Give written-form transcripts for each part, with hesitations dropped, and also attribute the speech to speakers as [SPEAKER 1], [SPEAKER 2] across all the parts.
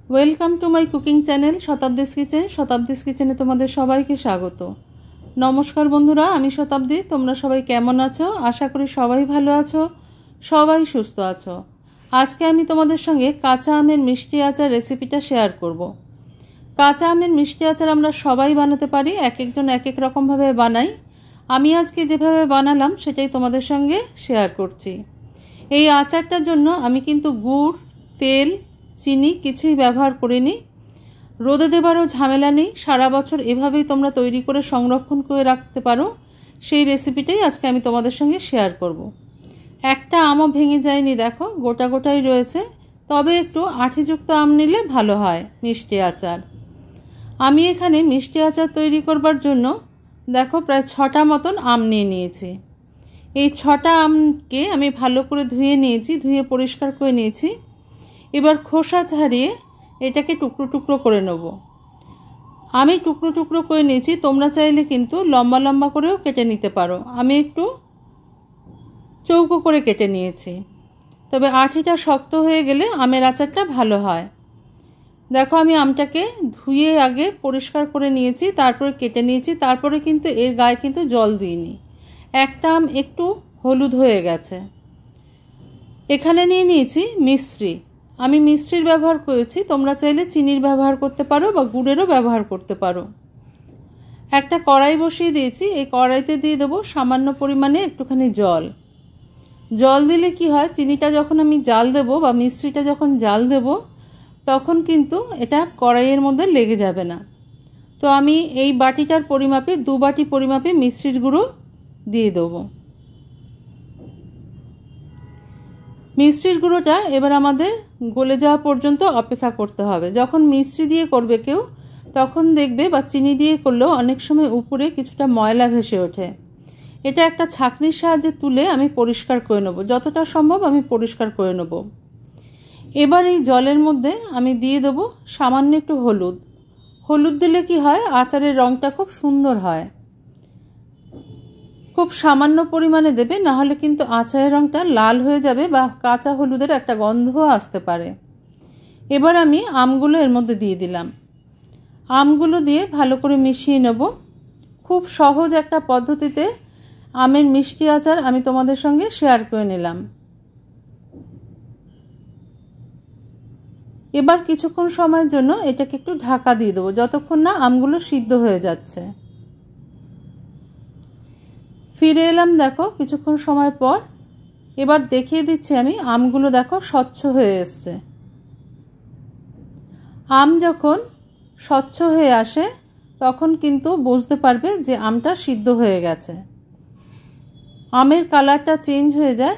[SPEAKER 1] Welcome to my cooking channel Shatabdi's kitchen. Shatabdi's কিচেনে তোমাদের সবাইকে স্বাগত। নমস্কার বন্ধুরা, আমি শতাব্দী। তোমরা সবাই কেমন আছো? আশা করি সবাই ভালো আছো, সবাই সুস্থ আছো। আজকে আমি তোমাদের সঙ্গে কাঁচা আমের মিষ্টি আচার রেসিপিটা শেয়ার করব। কাঁচা আমের মিষ্টি আচার আমরা সবাই বানাতে পারি, এক একজন এক এক রকমভাবে বানাই। আমি আজকে যেভাবে বানালাম সেটাই তোমাদের সঙ্গে শেয়ার করছি। এই আচারটার জন্য আমি কিন্তু গুড়, তেল, চিনি কিছুই ব্যবহার করিনি। রোদে দেবারও ঝামেলা নেই, সারা বছর এভাবেই তোমরা তৈরি করে সংরক্ষণ করে রাখতে পারো। সেই রেসিপিটাই আজকে আমি তোমাদের সঙ্গে শেয়ার করব। একটা আমও ভেঙে যায়নি, দেখো গোটা গোটাই রয়েছে। তবে একটু আঠিযুক্ত আম নিলে ভালো হয় মিষ্টি আচার। আমি এখানে মিষ্টি আচার তৈরি করবার জন্য দেখো প্রায় 6টা মতন আম নিয়ে নিয়েছি। এই 6টা আমকে আমি ভালো করে ধুয়ে নিয়েছি, ধুয়ে পরিষ্কার করে নিয়েছি। এবার খোসা ছাড়িয়ে এটাকে টুকরো টুকরো করে নেব। আমি টুকরো টুকরো করে নিয়েছি, তোমরা চাইলে কিন্তু লম্বা লম্বা করেও কেটে নিতে পারো। আমি একটু চৌকো করে কেটে নিয়েছি, তবে আঠিটা শক্ত হয়ে গেলে আমের আচারটা ভালো হয়। দেখো আমি আমটাকে ধুয়ে আগে পরিষ্কার করে নিয়েছি, তারপরে কেটে নিয়েছি। তারপরে কিন্তু এর গায়ে কিন্তু জল দিইনি। একটা আম একটু হলুদ হয়ে গেছে। এখানে নিয়ে নিয়েছি মিশ্রি। আমি মিষ্টির ব্যবহার করেছি, তোমরা চাইলে চিনির ব্যবহার করতে পারো বা গুড়েরও ব্যবহার করতে পারো। একটা কড়াই বসিয়ে দিয়েছি, এই কড়াইতে দিয়ে দেবো সামান্য পরিমাণে একটুখানি জল। জল দিলে কি হয়, চিনিটা যখন আমি জাল দেবো বা মিষ্টিটা যখন জাল দেবো তখন কিন্তু এটা কড়াইয়ের মধ্যে লেগে যাবে না। তো আমি এই বাটিটার পরিমাপে 2 বাটি পরিমাপে মিষ্টির গুঁড়ো দিয়ে দেবো। মিষ্টির গুঁড়োটা এবার আমাদের গলে যাওয়া পর্যন্ত অপেক্ষা করতে হবে। যখন মিষ্টি দিয়ে করবে কেউ তখন দেখবে, বা চিনি দিয়ে করলেও অনেক সময় উপরে কিছুটা ময়লা ভেসে ওঠে। এটা একটা ছাঁকনির সাহায্যে তুলে আমি পরিষ্কার করে নেব, যতটা সম্ভব আমি পরিষ্কার করে নেব। এবার এই জলের মধ্যে আমি দিয়ে দেবো সামান্য একটু হলুদ। হলুদ দিলে কি হয়, আচারের রঙটা খুব সুন্দর হয়। খুব সামান্য পরিমাণে দেবে, না হলে কিন্তু আচারের রঙটা লাল হয়ে যাবে বা কাঁচা হলুদের একটা গন্ধ আসতে পারে। এবার আমি আমগুলো এর মধ্যে দিয়ে দিলাম। আমগুলো দিয়ে ভালো করে মিশিয়ে নেব। খুব সহজ একটা পদ্ধতিতে আমের মিষ্টি আচার আমি তোমাদের সঙ্গে শেয়ার করে নিলাম। এবার কিছুক্ষণ সময়ের জন্য এটাকে একটু ঢাকা দিয়ে দেবো, যতক্ষণ না আমগুলো সিদ্ধ হয়ে যাচ্ছে। ফিরে এলাম দেখো কিছুক্ষণ সময় পর। এবার দেখিয়ে দিচ্ছি আমি, আমগুলো দেখো স্বচ্ছ হয়ে এসছে। আম যখন স্বচ্ছ হয়ে আসে তখন কিন্তু বুঝতে পারবে যে আমটা সিদ্ধ হয়ে গেছে। আমের কালারটা চেঞ্জ হয়ে যায়।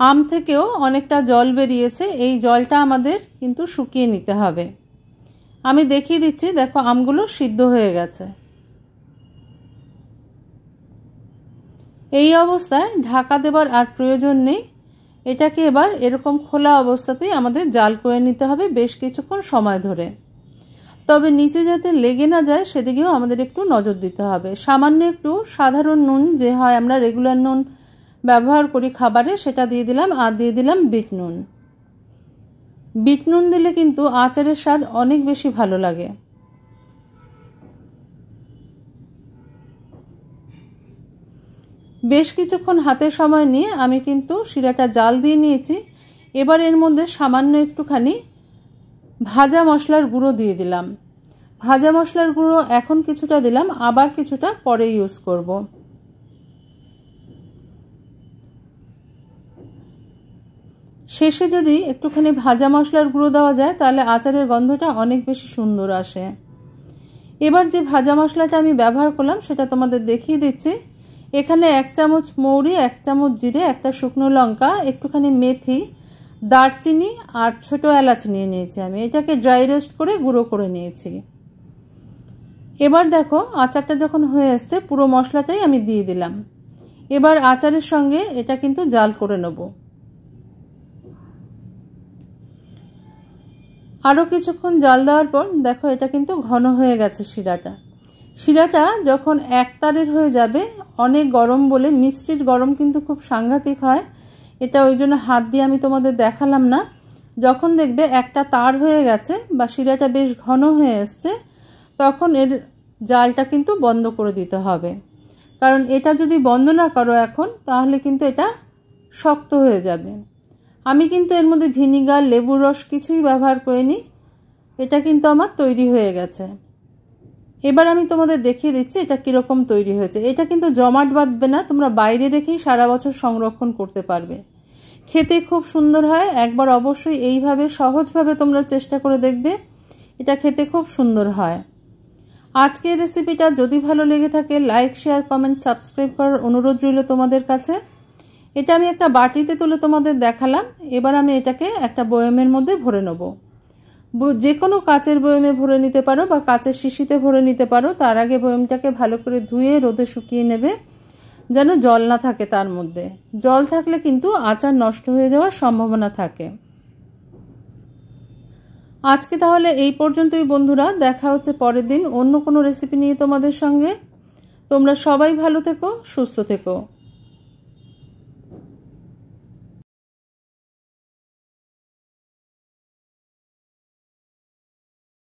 [SPEAKER 1] আম থেকেও অনেকটা জল বেরিয়েছে, এই জলটা আমাদের কিন্তু শুকিয়ে নিতে হবে। আমি দেখিয়ে দিচ্ছি, দেখো আমগুলো সিদ্ধ হয়ে গেছে। এই অবস্থায় ঢাকা দেবার আর প্রয়োজন নেই। এটাকে এবার এরকম খোলা অবস্থাতেই আমাদের জাল করে নিতে হবে বেশ কিছুক্ষণ সময় ধরে। তবে নিচে যাতে লেগে না যায় সেদিকেও আমাদের একটু নজর দিতে হবে। সামান্য একটু সাধারণ নুন, যে হয় আমরা রেগুলার নুন ব্যবহার করি খাবারে, সেটা দিয়ে দিলাম। আর দিয়ে দিলাম বিট নুন। বিট নুন দিলে কিন্তু আচারের স্বাদ অনেক বেশি ভালো লাগে। বেশ কিছুক্ষণ হাতে সময় নিয়ে আমি কিন্তু শিরাটা জাল দিয়ে নিয়েছি। এবার এর মধ্যে সামান্য একটুখানি ভাজা মশলার গুঁড়ো দিয়ে দিলাম। ভাজা মশলার গুঁড়ো এখন কিছুটা দিলাম, আবার কিছুটা পরে ইউজ করব। শেষে যদি একটুখানি ভাজা মশলার গুঁড়ো দেওয়া যায় তাহলে আচারের গন্ধটা অনেক বেশি সুন্দর আসে। এবার যে ভাজা মশলাটা আমি ব্যবহার করলাম সেটা তোমাদের দেখিয়ে দিচ্ছি। এখানে 1 চামচ মৌরি, 1 চামচ জিরে, একটা শুকনো লঙ্কা, একটুখানি মেথি, দারচিনি আর ছোট এলাচ নিয়ে নিয়েছি। আমি এটাকে ড্রাই রোস্ট করে গুঁড়ো করে নিয়েছি। এবার দেখো আচারটা যখন হয়ে আসছে পুরো মশলাটাই আমি দিয়ে দিলাম। এবার আচারের সঙ্গে এটা কিন্তু জাল করে নেব। আরও কিছুক্ষণ জাল দেওয়ার পর দেখো এটা কিন্তু ঘন হয়ে গেছে শিরাটা। শিরাটা যখন একতারের হয়ে যাবে, অনেক গরম বলে মিষ্টির গরম কিন্তু খুব সাংঘাতিক হয়, এটা ওই জন্য হাত দিয়ে আমি তোমাদের দেখালাম না। যখন দেখবে একটা তার হয়ে গেছে বা শিরাটা বেশ ঘন হয়ে এসছে, তখন এর জালটা কিন্তু বন্ধ করে দিতে হবে। কারণ এটা যদি বন্ধ না করো এখন, তাহলে কিন্তু এটা শক্ত হয়ে যাবে। আমি কিন্তু এর মধ্যে ভিনিগার, লেবুর রস কিছুই ব্যবহার করিনি। এটা কিন্তু আমার তৈরি হয়ে গেছে। এবার আমি তোমাদের দেখিয়ে দিচ্ছি এটা কীরকম তৈরি হয়েছে। এটা কিন্তু জমাট বাঁধবে না, তোমরা বাইরে রেখেই সারা বছর সংরক্ষণ করতে পারবে। খেতে খুব সুন্দর হয়। একবার অবশ্যই এইভাবে সহজভাবে তোমরা চেষ্টা করে দেখবে, এটা খেতে খুব সুন্দর হয়। আজকের রেসিপিটা যদি ভালো লেগে থাকে, লাইক, শেয়ার, কমেন্ট, সাবস্ক্রাইব করার অনুরোধ রইল তোমাদের কাছে। এটা আমি একটা বাটিতে তুলে তোমাদের দেখালাম। এবার আমি এটাকে একটা বয়ামের মধ্যে ভরে নেব। যে কোনো কাচের বয়ামে ভরে নিতে পারো বা কাচের শিশিতে ভরে নিতে পারো। তার আগে বয়ামটাকে ভালো করে ধুয়ে রোদে শুকিয়ে নেবে, যেন জল না থাকে তার মধ্যে। জল থাকলে কিন্তু আচার নষ্ট হয়ে যাওয়ার সম্ভাবনা থাকে। আজকে তাহলে এই পর্যন্তই বন্ধুরা। দেখা হচ্ছে পরের দিন অন্য কোনো রেসিপি নিয়ে তোমাদের সঙ্গে। তোমরা সবাই ভালো থেকো, সুস্থ থেকো।